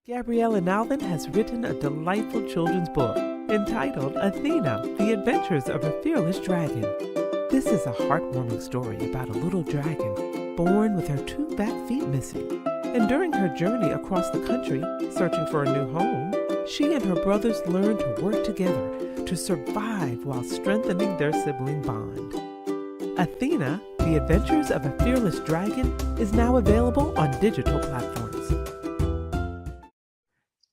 Gabriella Nalvin has written a delightful children's book entitled Athena, The Adventures of a Fearless Dragon. This is a heartwarming story about a little dragon born with her two back feet missing. And during her journey across the country, searching for a new home, she and her brothers learn to work together to survive while strengthening their sibling bond. Athena, The Adventures of a Fearless Dragon is now available on digital platforms.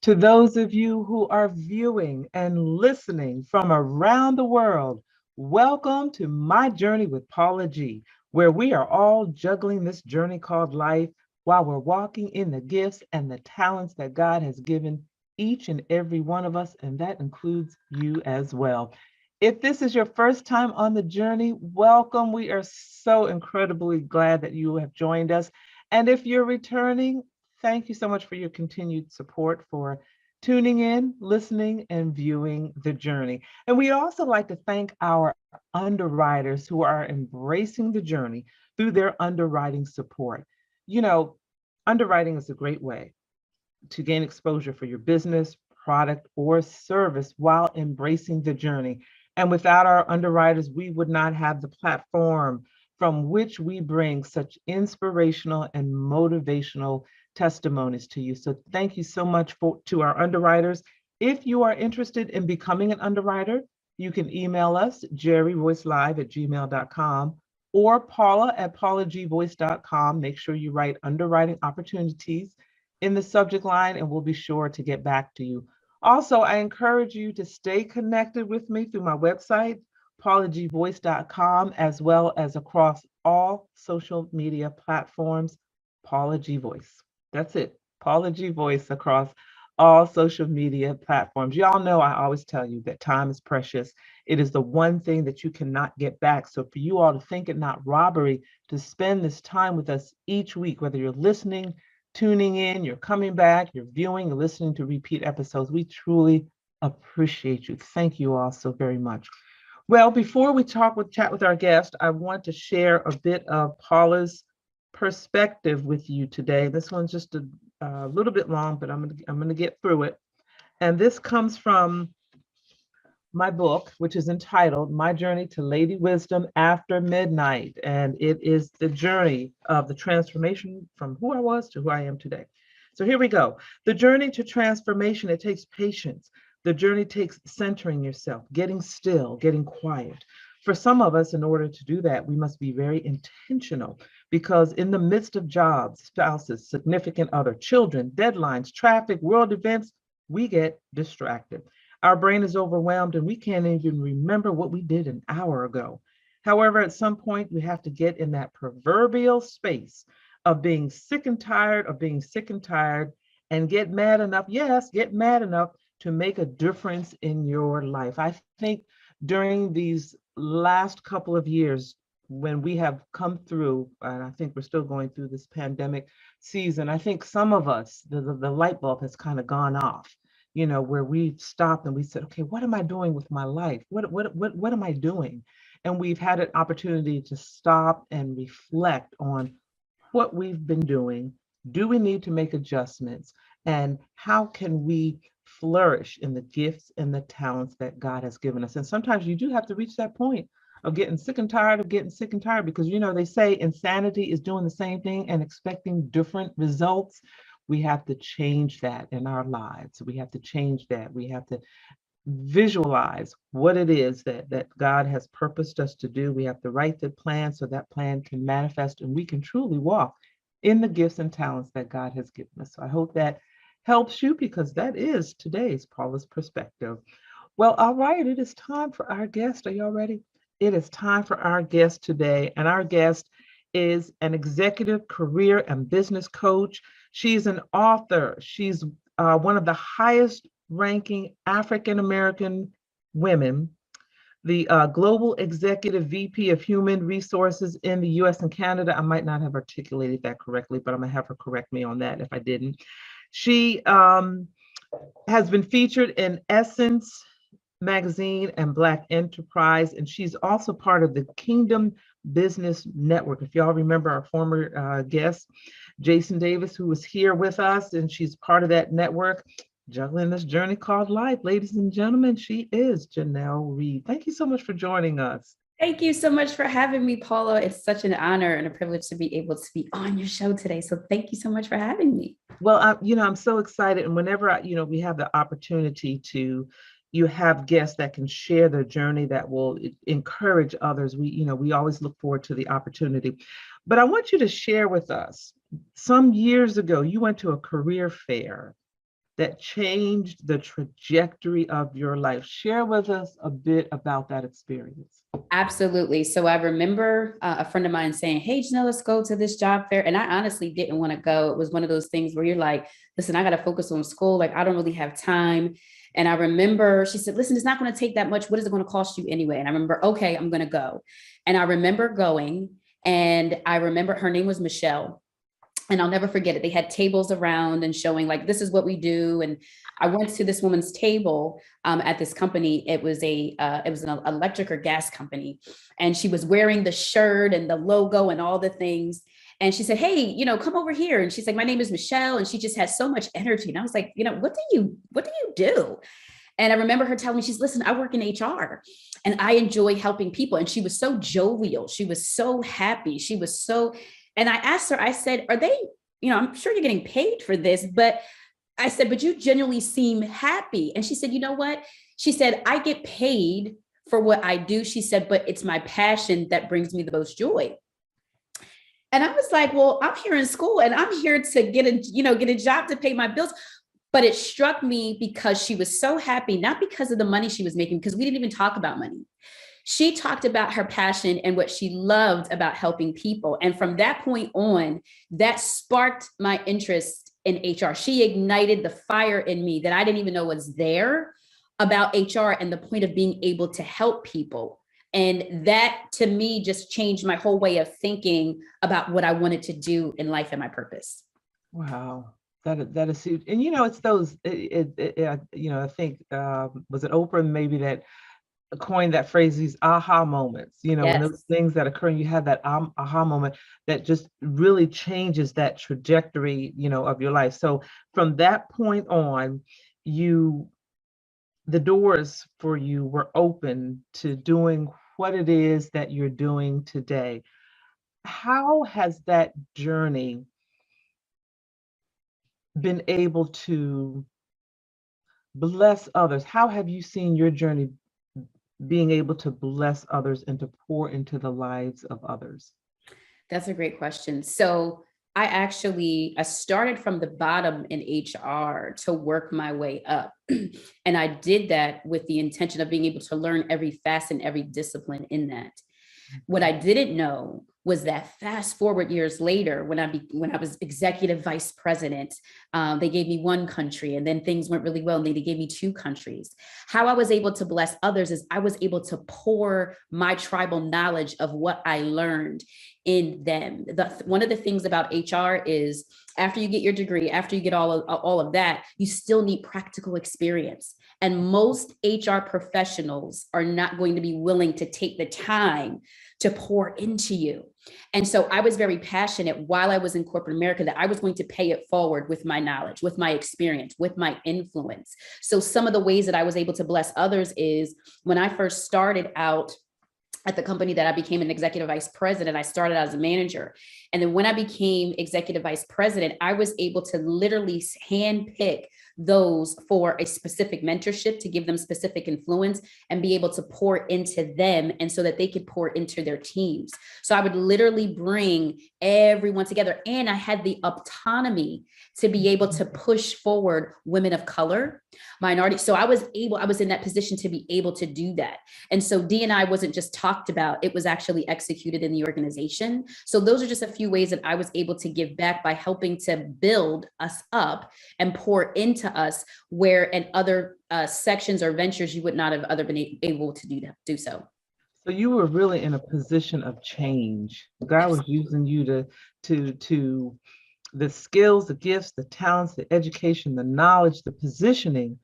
To those of you who are viewing and listening from around the world, welcome to My Journey with Paula G, where we are all juggling this journey called life while we're walking in the gifts and the talents that God has given each and every one of us, and that includes you as well. If this is your first time on the journey, welcome. We are so incredibly glad that you have joined us. And if you're returning, thank you so much for your continued support, for tuning in, listening, and viewing the journey. And we'd also like to thank our underwriters who are embracing the journey through their underwriting support. You know, underwriting is a great way to gain exposure for your business, product, or service while embracing the journey. And without our underwriters, we would not have the platform from which we bring such inspirational and motivational testimonies to you. So thank you so much to our underwriters. If you are interested in becoming an underwriter, you can email us, jerryvoicelive@gmail.com or paula@paulagvoice.com. Make sure you write underwriting opportunities in the subject line and we'll be sure to get back to you. Also, I encourage you to stay connected with me through my website, paulagvoice.com, as well as across all social media platforms, Paula G Voice. That's it, Paula G Voice across all social media platforms. Y'all know I always tell you that time is precious. It is the one thing that you cannot get back. So for you all to think it not robbery to spend this time with us each week, whether you're listening, tuning in, you're coming back, you're viewing, you're listening to repeat episodes, we truly appreciate you. Thank you all so very much. Well, before we chat with our guest, I want to share a bit of Paula's perspective with you today. This one's just a little bit long, but I'm gonna get through it. And this comes from my book, which is entitled My Journey to Lady Wisdom After Midnight. And it is the journey of the transformation from who I was to who I am today. So here we go. The journey to transformation, it takes patience. The journey takes centering yourself, getting still, getting quiet. For some of us, in order to do that, we must be very intentional because in the midst of jobs, spouses, significant other, children, deadlines, traffic, world events, we get distracted. Our brain is overwhelmed and we can't even remember what we did an hour ago. However, at some point, we have to get in that proverbial space of being sick and tired of being sick and tired and get mad enough, yes, get mad enough to make a difference in your life. I think during these last couple of years, when we have come through, and I think we're still going through this pandemic season, I think some of us, the light bulb has kind of gone off, you know, where we stopped and we said, okay, what am I doing with my life? What am I doing? And we've had an opportunity to stop and reflect on what we've been doing. Do we need to make adjustments? And how can we flourish in the gifts and the talents that God has given us? And sometimes you do have to reach that point of getting sick and tired of getting sick and tired, because, you know, they say insanity is doing the same thing and expecting different results. We have to change that in our lives. We have to change that. We have to visualize what it is that God has purposed us to do. We have to write the plan so that plan can manifest and we can truly walk in the gifts and talents that God has given us. So I hope that helps you, because that is today's Paula's perspective. Well, all right, it is time for our guest. Are y'all ready? It is time for our guest today. And our guest is an executive career and business coach. She's an author. She's one of the highest ranking African-American women, the Global Executive VP of Human Resources in the US and Canada. I might not have articulated that correctly, but I'm gonna have her correct me on that if I didn't. She has been featured in Essence Magazine and Black Enterprise, and she's also part of the Kingdom Business Network. If y'all remember our former guest, Jason Davis, who was here with us, and she's part of that network, juggling this journey called life. Ladies and gentlemen, she is Janelle Reid. Thank you so much for joining us. Thank you so much for having me, Paula. It's such an honor and a privilege to be able to be on your show today. So thank you so much for having me. Well, I'm so excited, and whenever we have the opportunity to, you have guests that can share their journey that will encourage others. We always look forward to the opportunity. But I want you to share with us, some years ago, you went to a career fair that changed the trajectory of your life. Share with us a bit about that experience. Absolutely. So I remember a friend of mine saying, "Hey, Janelle, let's go to this job fair." And I honestly didn't want to go. It was one of those things where you're like, listen, I got to focus on school. Like, I don't really have time. And I remember she said, listen, it's not going to take that much. What is it going to cost you anyway? And I remember, okay, I'm going to go. And I remember going, and I remember her name was Michelle. And I'll never forget it. They had tables around and showing like, this is what we do. And I went to this woman's table at this company. It was an electric or gas company. And she was wearing the shirt and the logo and all the things. And she said, hey, come over here. And she's like, my name is Michelle. And she just has so much energy. And I was like, what do you do? And I remember her telling me, listen, I work in HR and I enjoy helping people. And she was so jovial. She was so happy. And I asked her, I said, are they, I'm sure you're getting paid for this, but I said, but you genuinely seem happy. And she said, you know what? She said, I get paid for what I do. She said, but it's my passion that brings me the most joy. And I was like, well, I'm here in school and I'm here to get a job to pay my bills. But it struck me because she was so happy, not because of the money she was making, because we didn't even talk about money. She talked about her passion and what she loved about helping people. And from that point on, that sparked my interest in HR. She ignited the fire in me that I didn't even know was there about HR and the point of being able to help people. And that to me just changed my whole way of thinking about what I wanted to do in life and my purpose. Wow. That is huge. And it's those, I think, was it Oprah maybe that coined that phrase, these aha moments, Yes. when those things that occur, and you have that aha moment that just really changes that trajectory, of your life. So from that point on, the doors for you were open to doing what it is that you're doing today. How has that journey been able to bless others? How have you seen your journey being able to bless others and to pour into the lives of others? That's a great question. So I started from the bottom in HR to work my way up. And I did that with the intention of being able to learn every facet and every discipline in that. What I didn't know was that fast forward years later, when I was executive vice president, they gave me one country, and then things went really well, and they gave me two countries. How I was able to bless others is I was able to pour my tribal knowledge of what I learned in them. One of the things about HR is after you get your degree, after you get all of that, you still need practical experience. And most HR professionals are not going to be willing to take the time to pour into you. And so I was very passionate while I was in corporate America that I was going to pay it forward with my knowledge, with my experience, with my influence. So some of the ways that I was able to bless others is when I first started out at the company that I became an executive vice president, I started as a manager. And then when I became executive vice president, I was able to literally handpick those for a specific mentorship to give them specific influence and be able to pour into them and so that they could pour into their teams. So I would literally bring everyone together, and I had the autonomy to be able to push forward women of color, minority. So I was in that position to be able to do that. And so D&I wasn't just talked about, it was actually executed in the organization. So those are just a few ways that I was able to give back by helping to build us up and pour into us, where in other sections or ventures you would not have been able to do so. So you were really in a position of change. God was using you to the skills, the gifts, the talents, the education, the knowledge, the positioning,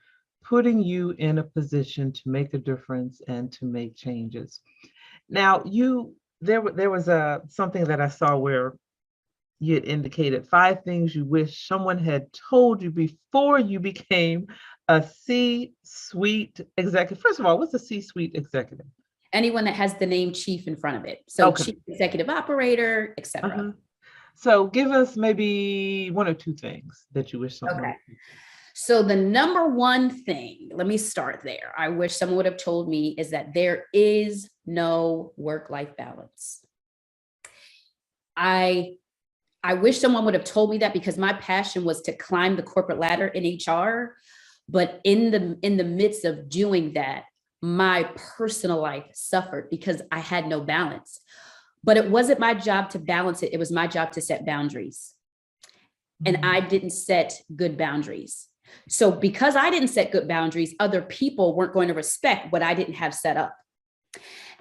putting you in a position to make a difference and to make changes. Now, there was something that I saw where you had indicated 5 things you wish someone had told you before you became a C-suite executive. First of all, what's a C-suite executive? Anyone that has the name chief in front of it. So Okay. chief executive operator, etc. Uh-huh. So give us maybe 1 or 2 things that you wish someone. Okay. So the number one thing, let me start there, I wish someone would have told me is that there is no work-life balance. I wish someone would have told me that, because my passion was to climb the corporate ladder in HR. But in the midst of doing that, my personal life suffered because I had no balance. But it wasn't my job to balance it. It was my job to set boundaries. And I didn't set good boundaries. So because I didn't set good boundaries, other people weren't going to respect what I didn't have set up.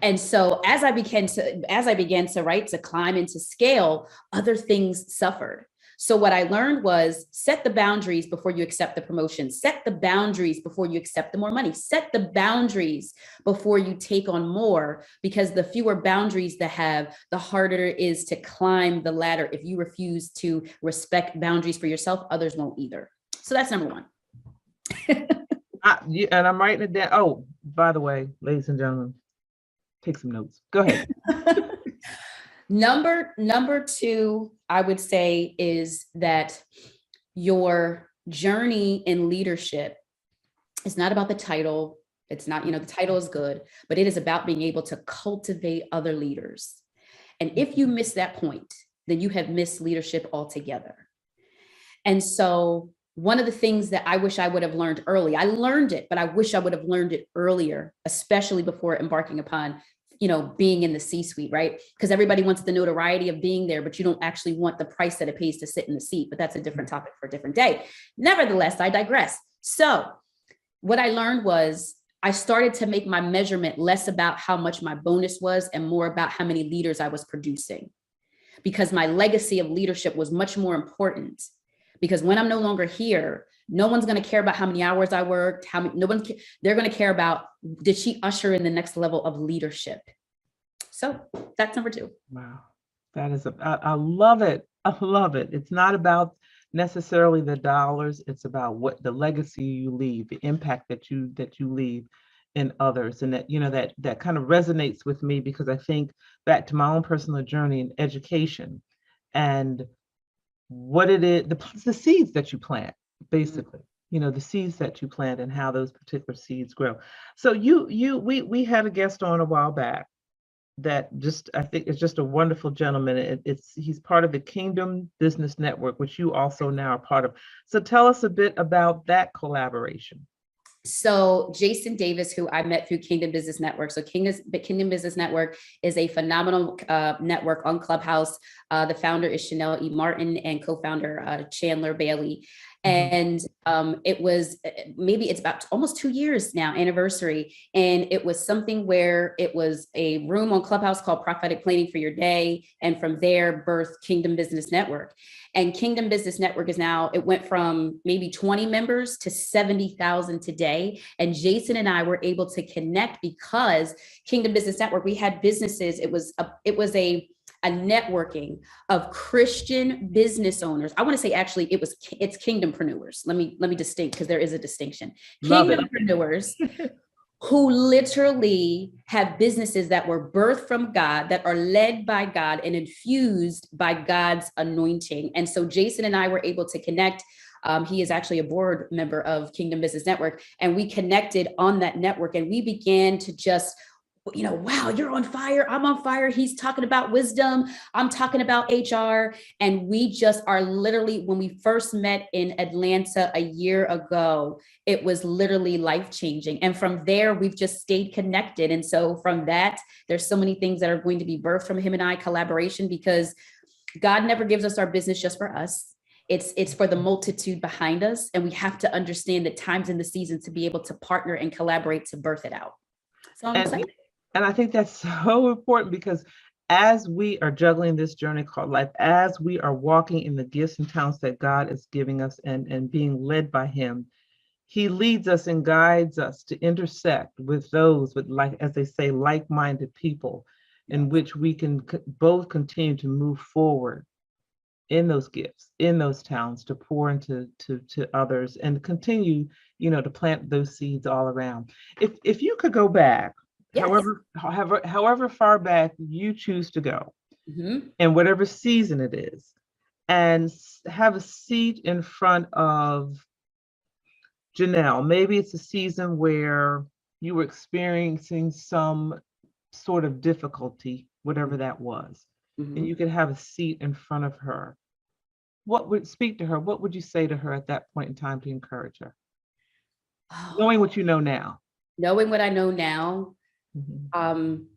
And so as I began to right, to climb and to scale, other things suffered. So what I learned was set the boundaries before you accept the promotion, set the boundaries before you accept the more money, set the boundaries before you take on more, because the fewer boundaries that have, the harder it is to climb the ladder. If you refuse to respect boundaries for yourself, others won't either. So that's number one. And I'm writing it down. Oh, by the way, ladies and gentlemen, take some notes. Go ahead. Number two, I would say, is that your journey in leadership is not about the title. It's not, the title is good, but it is about being able to cultivate other leaders. And if you miss that point, then you have missed leadership altogether. And so one of the things that I wish I would have learned early, I learned it, but I wish I would have learned it earlier, especially before embarking upon being in the C-suite, right? Because everybody wants the notoriety of being there, but you don't actually want the price that it pays to sit in the seat. But that's a different topic for a different day. Nevertheless, I digress. So what I learned was I started to make my measurement less about how much my bonus was and more about how many leaders I was producing, because my legacy of leadership was much more important. Because when I'm no longer here, no one's going to care about how many hours I worked, they're going to care about, did she usher in the next level of leadership? So that's number two. Wow. That is, I love it. I love it. It's not about necessarily the dollars. It's about what the legacy you leave, the impact that you leave in others. And that kind of resonates with me, because I think back to my own personal journey in education and what it is, the seeds that you plant, basically, the seeds that you plant and how those particular seeds grow. So we had a guest on a while back that I think is just a wonderful gentleman. He's part of the Kingdom Business Network, which you also now are part of. So tell us a bit about that collaboration. So Jason Davis, who I met through Kingdom Business Network. So Kingdom Business Network is a phenomenal network on Clubhouse. The founder is Janelle E. Martin and co-founder Chandler Bailey. And it's about almost 2 years now, anniversary. And it was something where it was a room on Clubhouse called Prophetic Planning for Your Day. And from there, birthed Kingdom Business Network. And Kingdom Business Network it went from maybe 20 members to 70,000 today. And Jason and I were able to connect because Kingdom Business Network, we had businesses. It was a networking of Christian business owners. I want to say actually it's kingdompreneurs. Let me distinct, because there is a distinction. Kingdompreneurs who literally have businesses that were birthed from God, that are led by God and infused by God's anointing. And so Jason and I were able to connect. He is actually a board member of Kingdom Business Network, and we connected on that network, and we began to just, wow, you're on fire. I'm on fire. He's talking about wisdom. I'm talking about HR. And we just are literally, when we first met in Atlanta a year ago, it was literally life-changing. And from there, we've just stayed connected. And so from that, there's so many things that are going to be birthed from him and I collaboration, because God never gives us our business just for us. It's for the multitude behind us. And we have to understand the times and the seasons to be able to partner and collaborate to birth it out. So I'm excited. And I think that's so important, because as we are juggling this journey called life, as we are walking in the gifts and talents that God is giving us and being led by him, he leads us and guides us to intersect with those with, like, as they say, like-minded people, in which we can both continue to move forward in those gifts, in those talents, to pour into to others, and continue, to plant those seeds all around. If you could go back, Yes. however far back you choose to go, Mhm. in whatever season it is, and have a seat in front of Janelle. Maybe it's a season where you were experiencing some sort of difficulty, whatever that was, and you Mhm. could have a seat in front of her. What would speak to her? What would you say to her at that point in time to encourage her, knowing Oh, what you know now? knowing what I know now, Mhm. um,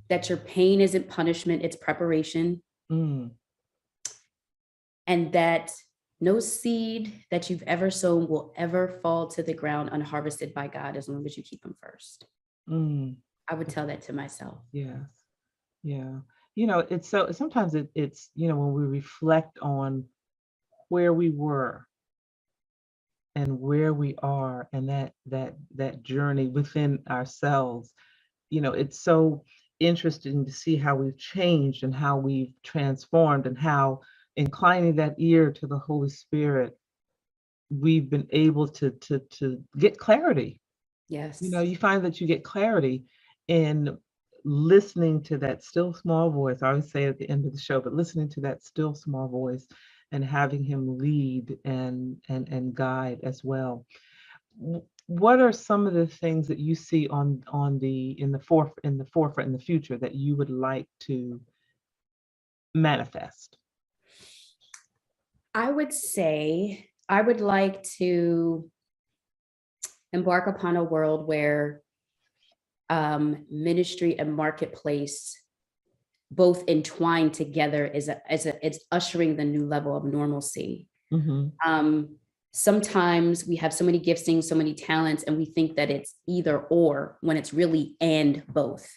that your pain isn't punishment, it's preparation, Mm, and that no seed that you've ever sown will ever fall to the ground unharvested by God as long as you keep Him first. mm, I would tell that to myself. yes, yeah. It's so sometimes it's when we reflect on where we were and where we are, and that journey within ourselves, it's so interesting to see how we've changed and how we've transformed, and how inclining that ear to the Holy Spirit, we've been able to get clarity. Yes. You find that you get clarity in listening to that still small voice. I always say at the end of the show, but listening to that still small voice and having him lead and guide as well. What are some of the things that you see on the in the forefront in the future that you would like to manifest? I would say I would like to embark upon a world where ministry and marketplace both entwined together it's ushering the new level of normalcy. Mm-hmm. Um, Sometimes we have so many giftings, so many talents, and we think that it's either or when it's really and both.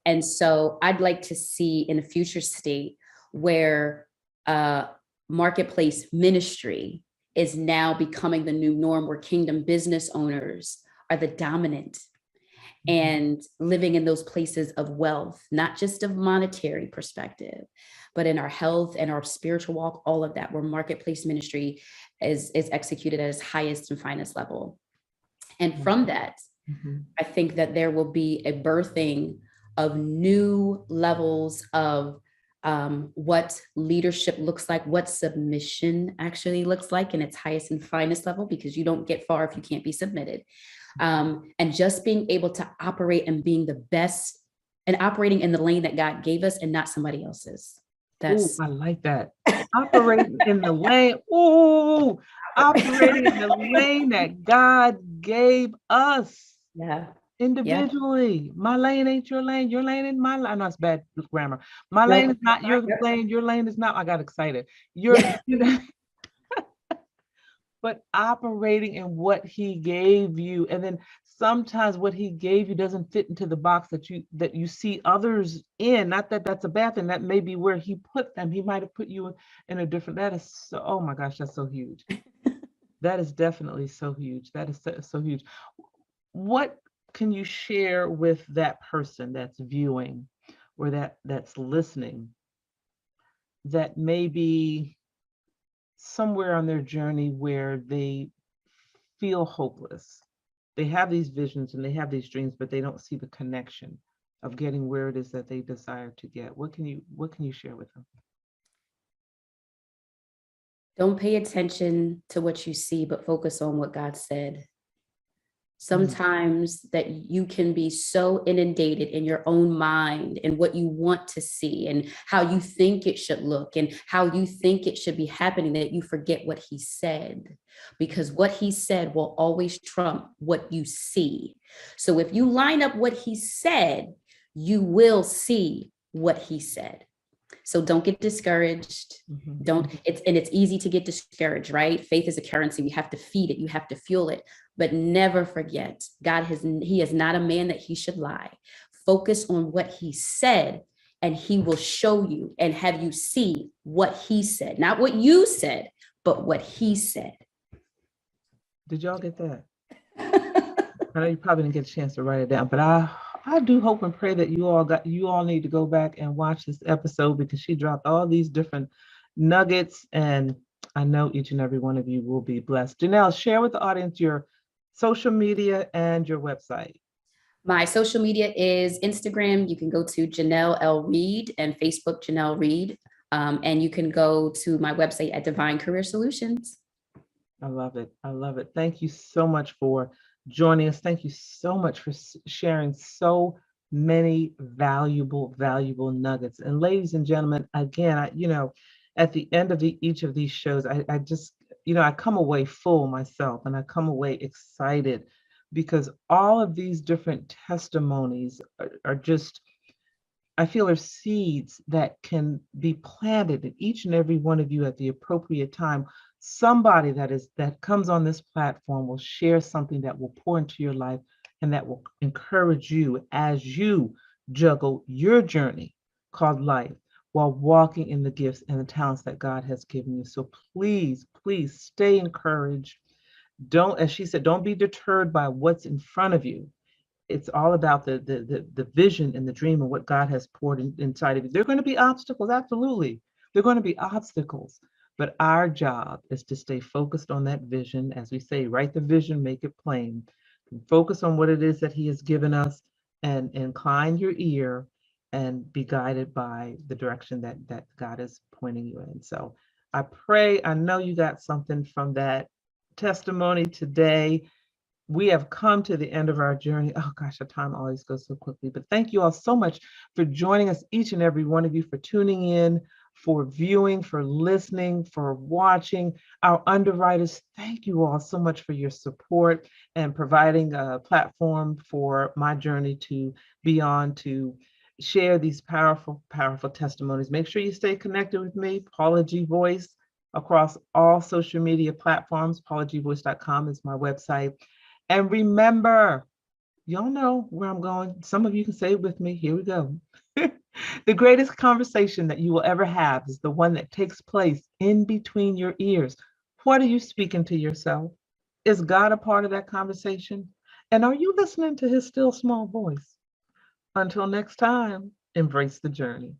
And so I'd like to see in a future state where uh, marketplace ministry is now becoming the new norm, where kingdom business owners are the dominant and living in those places of wealth, not just of monetary perspective, but in our health and our spiritual walk, all of that, where marketplace ministry is executed at its highest and finest level. And from that, Mm-hmm. I think that there will be a birthing of new levels of what leadership looks like, what submission actually looks like in its highest and finest level, because you don't get far if you can't be submitted. And just being able to operate and being the best and operating in the lane that God gave us and not somebody else's. Oh, That's I like that. Operating in the lane. Oh, operating in the lane that God gave us yeah, yeah. individually. My lane ain't your lane. Your lane ain't my lane. I know it's bad grammar. My lane Nope. is not your Yep. lane. Your lane is not. I got excited. You're, Yeah. but operating in what he gave you, and then sometimes what he gave you doesn't fit into the box that you see others in. Not that that's a bad thing, that may be where he put them. He might have put you in a different. That is so, oh my gosh, that's so huge. That is definitely so huge. That is so huge. What can you share with that person that's viewing, or that's listening, that may be somewhere on their journey where they feel hopeless? They have these visions and they have these dreams, but they don't see the connection of getting where it is that they desire to get. What can you share with them? Don't pay attention to what you see, but focus on what God said. Mm, Sometimes that you can be so inundated in your own mind and what you want to see and how you think it should look and how you think it should be happening, that you forget what he said, because what he said will always trump what you see. So if you line up what he said, you will see what he said. So don't get discouraged. mhm, Don't, mhm. it's easy to get discouraged, right? Faith is a currency. We have to feed it, you have to fuel it. But never forget, he is not a man that he should lie. Focus on what he said, and he will show you and have you see what he said, not what you said, but what he said. Did y'all get that? I know you probably didn't get a chance to write it down, but I do hope and pray that you all need to go back and watch this episode, because she dropped all these different nuggets, and I know each and every one of you will be blessed. Janelle, share with the audience your social media and your website. My social media is Instagram. You can go to Janelle L. Reid, and Facebook, Janelle Reid. And you can go to my website at Divine Career Solutions. I love it. I love it. Thank you so much for joining us. Thank you so much for sharing so many valuable nuggets. And ladies and gentlemen, again, at the end of each of these shows, I just, I come away full myself, and I come away excited because all of these different testimonies are just, I feel, are seeds that can be planted in each and every one of you at the appropriate time. Somebody that comes on this platform will share something that will pour into your life and that will encourage you as you juggle your journey called life while walking in the gifts and the talents that God has given you. So please stay encouraged. Don't, as she said, don't be deterred by what's in front of you. It's all about the vision and the dream and what God has poured inside of you. There are going to be obstacles, absolutely. There are going to be obstacles, but our job is to stay focused on that vision. As we say, write the vision, make it plain. Focus on what it is that He has given us, and incline your ear and be guided by the direction that God is pointing you in. So I pray, I know you got something from that testimony today. We have come to the end of our journey. Oh gosh, the time always goes so quickly. But thank you all so much for joining us, each and every one of you, for tuning in, for viewing, for listening, for watching. Our underwriters, thank you all so much for your support and providing a platform for my journey to be on to share these powerful testimonies. Make sure you stay connected with me, Paula G. Voice, across all social media platforms. PaulaGVoice.com is my website. And remember, y'all know where I'm going. Some of you can say it with me. Here we go. The greatest conversation that you will ever have is the one that takes place in between your ears. What are you speaking to yourself? Is God a part of that conversation? And are you listening to His still small voice? Until next time, embrace the journey.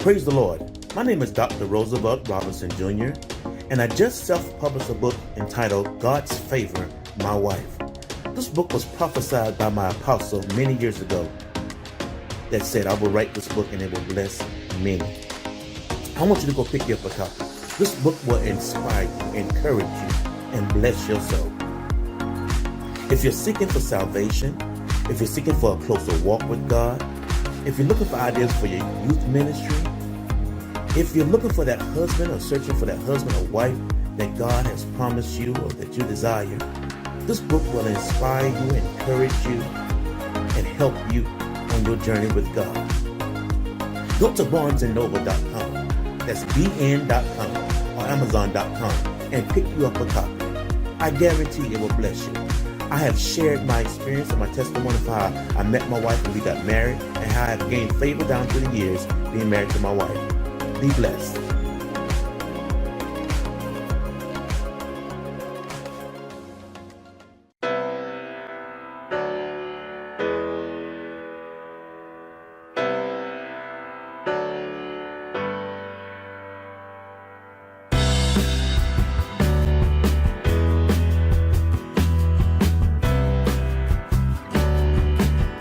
Praise the Lord. My name is Dr. Roosevelt Robinson Jr., and I just self-published a book entitled God's Favor, My Wife. This book was prophesied by my apostle many years ago that said, I will write this book and it will bless many. I want you to go pick you up a copy. This book will inspire you, encourage you, and bless your soul. If you're seeking for salvation, if you're seeking for a closer walk with God, if you're looking for ideas for your youth ministry, if you're looking for that husband or searching for that husband or wife that God has promised you or that you desire, this book will inspire you, encourage you, and help you on your journey with God. Go to barnesandnoble.com, that's bn.com or amazon.com, and pick you up a copy. I guarantee it will bless you. I have shared my experience and my testimony of how I met my wife and we got married, and how I have gained favor down through the years being married to my wife. Be blessed.